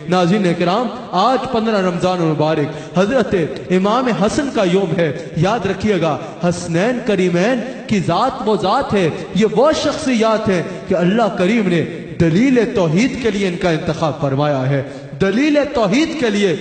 ناظرین اکرام، آج 15 رمضان المبارک حضرت امام حسن کا یوم ہے۔ یاد رکھیے گا، حسنین کریمین کی ذات وہ ذات ہے، یہ وہ شخصیات ہیں کہ اللہ کریم نے دلیل توحید کے لیے ان کا انتخاب فرمایا ہے۔ دلیل توحید کے لیے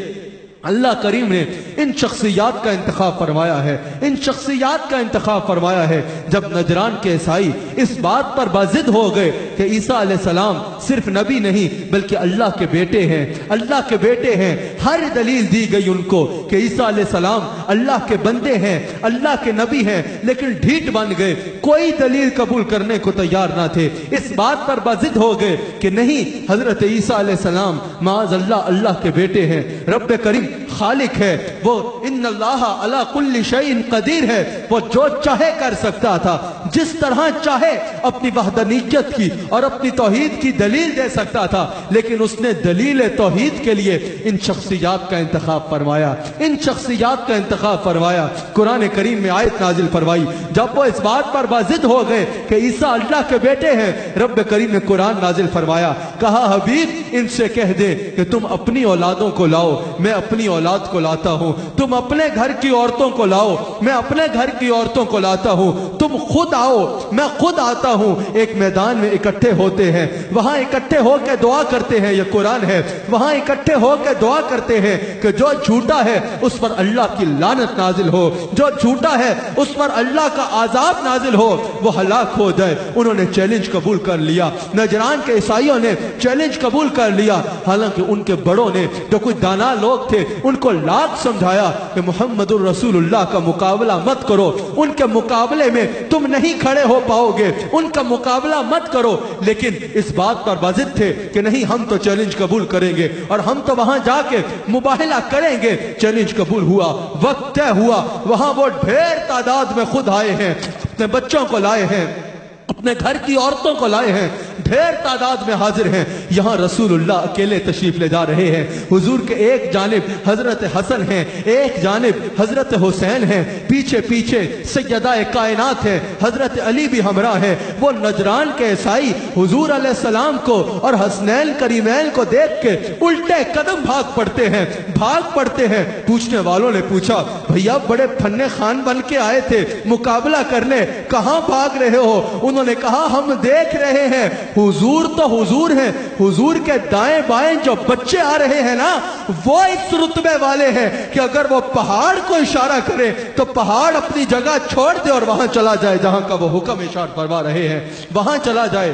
اللہ کریم نے ان شخصیات کا انتخاب فرمایا ہے، ان شخصیات کا انتخاب فرمایا ہے۔ جب نجران کے عیسائی اس بات پر باضد ہو گئے کہ عیسیٰ علیہ السلام صرف نبی نہیں بلکہ اللہ کے بیٹے ہیں، اللہ کے بیٹے ہیں، ہر دلیل دی گئی ان کو کہ عیسیٰ علیہ السلام اللہ کے بندے ہیں، اللہ کے نبی ہیں، لیکن ڈھیٹ بن گئے، کوئی دلیل قبول کرنے کو تیار نہ تھے۔ اس بات پر باضد ہو گئے کہ نہیں، حضرت عیسیٰ علیہ السلام معاذ اللہ اللہ کے بیٹے ہیں، رب کریم خالق ہے، وہ ان اللہ علی کل شیء قدیر ہے، وہ جو چاہے کر سکتا تھا، جس طرح چاہے اپنی وحدانیت کی اور اپنی توحید کی دلیل دے سکتا تھا، لیکن اس نے دلیل توحید کے لیے ان شخصیات کا انتخاب فرمایا، ان شخصیات کا انتخاب فرمایا۔ قرآن کریم میں آیت نازل فرمائی، جب وہ اس بات پر باضد ہو گئے کہ عیسیٰ اللہ کے بیٹے ہیں، رب کریم نے قرآن نازل فرمایا، کہا حبیب ان سے کہہ دے کہ تم اپنی اولادوں کو لاؤ، میں اپنی اولاد کو لاتا ہوں، تم اپنے گھر کی عورتوں کو لاؤ، میں اپنے گھر کی عورتوں کو لاتا ہوں، تم خود آؤ، میں خود آتا ہوں۔ ایک میدان میں اکٹھے ہوتے ہیں، وہاں اکٹھے ہو کے دعا کرتے ہیں، یہ قرآن ہے، وہاں اکٹھے ہو کے دعا کرتے ہیں کہ جو جھوٹا ہے اس پر اللہ کی لعنت نازل ہو، جو جھوٹا ہے اس پر اللہ کا عذاب نازل ہو، وہ ہلاک ہو جائے۔ انہوں نے چیلنج قبول کر لیا، نجران کے عیسائیوں نے چیلنج قبول کر لیا، حالانکہ ان کے بڑوں نے جو کچھ دانا لوگ تھے ان کو لاکھ سمجھایا کہ محمد الرسول اللہ کا مقابلہ مت کرو، ان کے مقابلے میں تم نہیں کھڑے ہو پاؤ گے، ان کا مقابلہ مت کرو، لیکن اس بات پر باضد تھے کہ نہیں، ہم تو چیلنج قبول کریں گے اور ہم تو وہاں جا کے مباہلہ کریں گے۔ چیلنج قبول ہوا، وقت طے ہوا، وہاں وہ ڈھیر تعداد میں خود آئے ہیں، اپنے بچوں کو لائے ہیں، اپنے گھر کی عورتوں کو لائے ہیں، ڈھیر تعداد میں حاضر ہیں۔ یہاں رسول اللہ اکیلے تشریف لے جا رہے ہیں، حضور کے ایک جانب حضرت حسن ہیں، ایک جانب حضرت حسین ہیں، پیچھے پیچھے سیدہ کائنات ہے، حضرت علی بھی ہمراہ ہے۔ وہ نجران کے عیسائی حضور علیہ السلام کو اور حسنین کریمین کو دیکھ کے الٹے قدم بھاگ پڑتے ہیں۔ پوچھنے والوں نے پوچھا، بھیا بڑے فن خان بن کے آئے تھے مقابلہ کرنے، کہاں بھاگ رہے ہو؟ انہوں نے کہا، ہم دیکھ رہے ہیں، حضور تو حضور ہیں، حضور کے دائیں بائیں جو بچے آ رہے ہیں نا، وہ اس رتبے والے ہیں کہ اگر وہ پہاڑ کو اشارہ کرے تو پہاڑ اپنی جگہ چھوڑ دے اور وہاں چلا جائے جہاں کا وہ حکم ارشاد فرما رہے ہیں، وہاں چلا جائے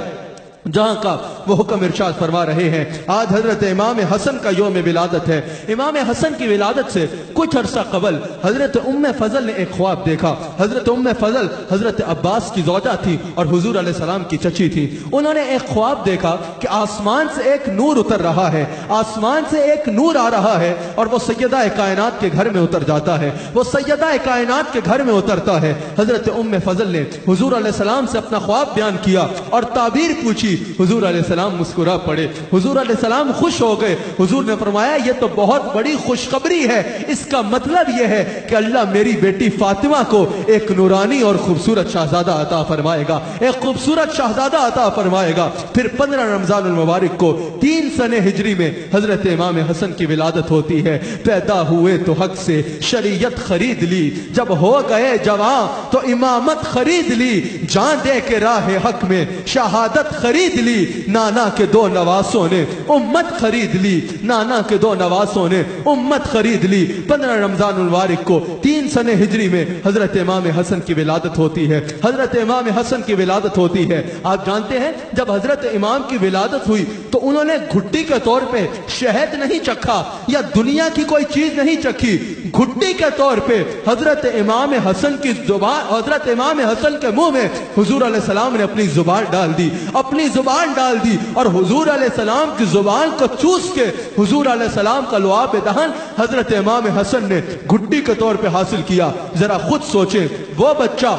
جہاں کا وہ حکم ارشاد فرما رہے ہیں۔ آج حضرت امام حسن کا یوم ولادت ہے۔ امام حسن کی ولادت سے کچھ عرصہ قبل حضرت ام فضل نے ایک خواب دیکھا۔ حضرت ام فضل حضرت عباس کی زوجہ تھی اور حضور علیہ السلام کی چچی تھی۔ انہوں نے ایک خواب دیکھا کہ آسمان سے ایک نور اتر رہا ہے، آسمان سے ایک نور آ رہا ہے اور وہ سیدہ کائنات کے گھر میں اتر جاتا ہے، وہ سیدہ کائنات کے گھر میں اترتا ہے۔ حضرت ام فضل نے حضور علیہ السلام سے اپنا خواب بیان کیا اور تعبیر پوچھی۔ حضور علیہ السلام مسکرا پڑے، حضور علیہ السلام خوش ہو گئے۔ حضور نے فرمایا، یہ تو بہت بڑی خوشخبری ہے، اس کا مطلب یہ ہے کہ اللہ میری بیٹی فاطمہ کو ایک نورانی اور خوبصورت شہزادہ عطا فرمائے گا، ایک خوبصورت شہزادہ عطا فرمائے گا۔ پھر 15 رمضان المبارک کو 3 سنہ ہجری میں حضرت امام حسن کی ولادت ہوتی ہے۔ پیدا ہوئے تو حق سے شریعت خرید لی، جب ہو گئے جوان تو امامت خرید لی، جان دے کے راہ حق میں شہادت خرید لی، نانا کے 2 نواسوں نے امت خرید لی، نانا کے 2 نواسوں نے امت خرید لی۔ 15 رمضان المبارک کو 3 سنہ ہجری میں حضرت امام حسن کی ولادت ہوتی ہے۔ حضرت امام حسن کی ولادت ہوتی ہے۔ آپ جانتے ہیں جب حضرت امام کی ولادت ہوئی تو انہوں نے گھٹی کے طور پہ شہد نہیں چکھا یا دنیا کی کوئی چیز نہیں چکھی، گھٹی کے طور پہ حضرت امام حسن کی زبان، حضرت امام حسن کے منہ میں حضور علیہ السلام نے اپنی زبان ڈال دی، اپنی زبان ڈال دی اور حضور علیہ السلام کی زبان کو چوس کے حضور علیہ السلام کا لعاب دہن حضرت امام حسن نے گھٹی کے طور پہ حاصل کیا۔ ذرا خود سوچیں، وہ بچہ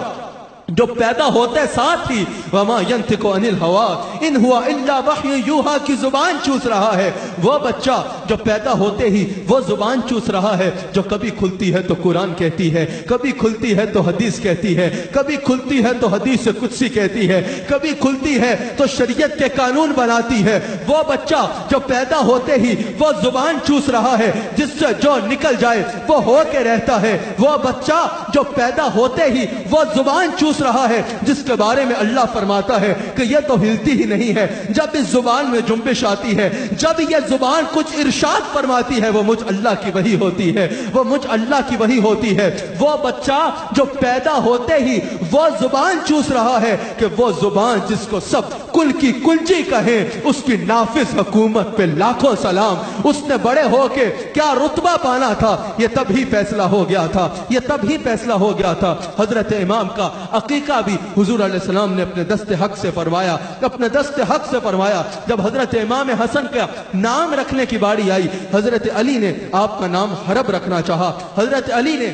جو پیدا ہوتے ساتھ ہی وما ينطق عن الهوى ان هو الا وحی یوحا کی زبان چوس رہا ہے، وہ بچہ جو پیدا ہوتے ہی وہ زبان چوس رہا ہے، جو کبھی کھلتی ہے تو قرآن کہتی ہے، کبھی کھلتی ہے تو حدیث کہتی ہے، کبھی کھلتی ہے تو حدیث قدسی کہتی ہے، کبھی کھلتی ہے تو شریعت کے قانون بناتی ہے۔ وہ بچہ جو پیدا ہوتے ہی وہ زبان چوس رہا ہے، جس سے جو نکل جائے وہ ہو کے رہتا ہے۔ وہ بچہ جو پیدا ہوتے ہی وہ زبان چوس رہا ہے، جس کے بارے میں اللہ فرماتا ہے کہ یہ تو ہلتی ہی نہیں ہے، جب اس زبان میں جنبش آتی ہے، جب یہ زبان کچھ ارشاد فرماتی ہے، وہ مجھ اللہ کی وحی ہوتی ہے، وہ مجھ اللہ کی وحی ہوتی ہے۔ وہ بچہ جو پیدا ہوتے ہی وہ زبان چوس رہا ہے کہ وہ زبان جس کو سب کل کی کلجی کہیں، اس کی نافذ حکومت پہ لاکھوں سلام۔ اس نے بڑے ہو کے کیا رتبہ پانا تھا، یہ تب ہی فیصلہ ہو گیا تھا، یہ تب ہی فیصلہ ہو گیا تھا۔ حضرت امام کا عقیقہ بھی حضور علیہ السلام نے اپنے دست حق سے فرمایا، اپنے دست حق سے فرمایا۔ جب حضرت امام حسن کا نام رکھنے کی باری آئی، حضرت علی نے آپ کا نام حرب رکھنا چاہا، حضرت علی نے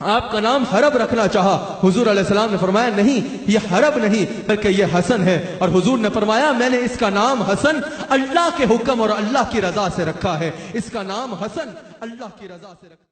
آپ کا نام حرب رکھنا چاہا۔ حضور علیہ السلام نے فرمایا نہیں، یہ حرب نہیں بلکہ یہ حسن ہے، اور حضور نے فرمایا میں نے اس کا نام حسن اللہ کے حکم اور اللہ کی رضا سے رکھا ہے، اس کا نام حسن اللہ کی رضا سے رکھا ہے۔